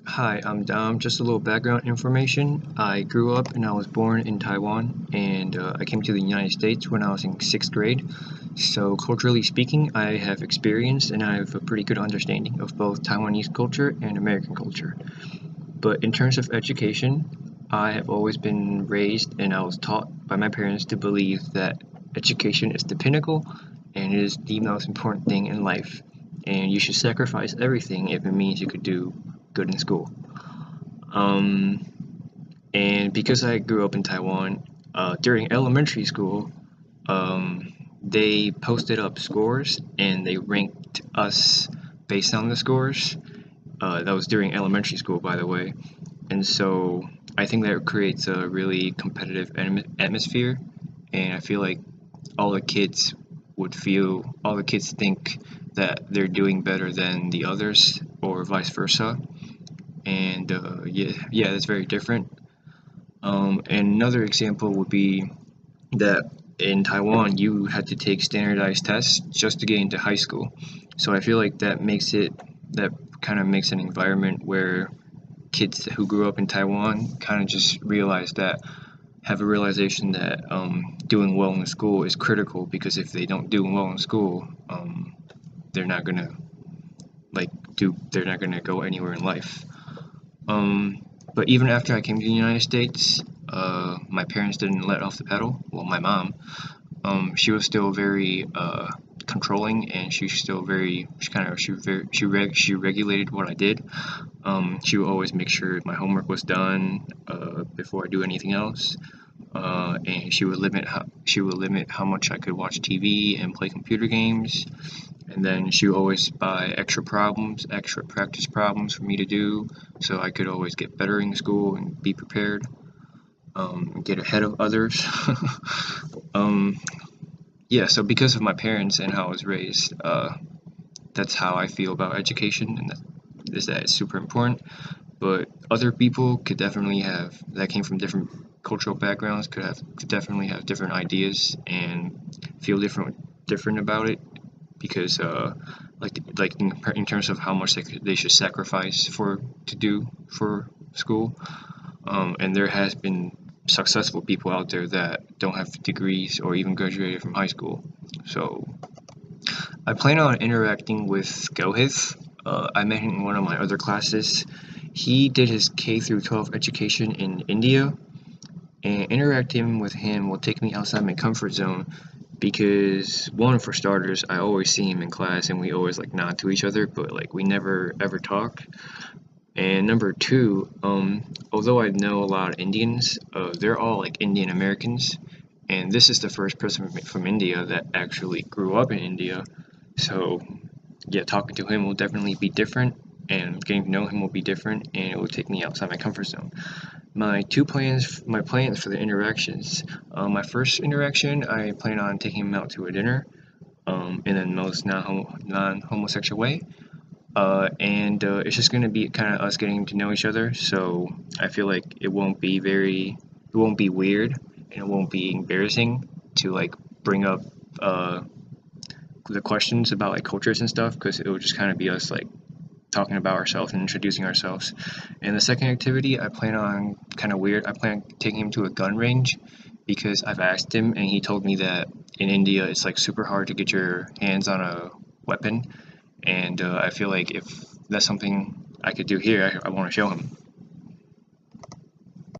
Hi, I'm Dom. Just a little background information. I grew up and I was born in Taiwan, and I came to the United States when I was in sixth grade. So, culturally speaking, I have experience and I have a pretty good understanding of both Taiwanese culture and American culture. But in terms of education, I have always been raised and I was taught by my parents to believe that education is the pinnacle and it is the most important thing in life. And you should sacrifice everything if it means you could do good in school. Um, and because I grew up in Taiwan, during elementary school, they posted up scores and they ranked us based on the scores. That was during elementary school, by the way. And so I think that creates a really competitive atmosphere. And I feel like all the kids think that they're doing better than the others, or vice versa. And yeah, that's very different. And another example would be that in Taiwan, you had to take standardized tests just to get into high school. So I feel like that kind of makes an environment where kids who grew up in Taiwan kind of just have a realization that doing well in school is critical because if they don't do well in school, they're not gonna they're not gonna go anywhere in life. Um, but even after I came to the United States, my parents didn't let off the pedal. Well, my mom, she was still very controlling, and she regulated what I did. She would always make sure my homework was done before I do anything else. And she would limit how much I could watch TV and play computer games. And then she would always buy extra practice problems for me to do, so I could always get better in school and be prepared, get ahead of others. um, yeah, so because of my parents and how I was raised, that's how I feel about education, and that it's super important. But other people could definitely have that came from different cultural backgrounds could definitely have different ideas and feel different about it because in terms of how much they should sacrifice to do for school. And there has been successful people out there that don't have degrees or even graduated from high school. So I plan on interacting with Gohith. I met him in one of my other classes. He did his K through 12 education in India, and interacting with him will take me outside my comfort zone because one, for starters, I always see him in class and we always like nod to each other, but like we never ever talk. And number two, although I know a lot of Indians, they're all like Indian Americans, and this is the first person from India that actually grew up in India. So yeah, talking to him will definitely be different, and getting to know him will be different, and it will take me outside my comfort zone. My plans for the interactions. My first interaction, I plan on taking him out to a dinner, in the most non-homosexual way. And it's just gonna be kind of us getting to know each other. So I feel like it won't be weird, and it won't be embarrassing to like bring up uh, the questions about like cultures and stuff, because it will just kind of be us like talking about ourselves and introducing ourselves. And the second activity, I plan on kind of weird. I plan on taking him to a gun range because I've asked him, and he told me that in India it's like super hard to get your hands on a weapon, and I feel like if that's something I could do here, I want to show him.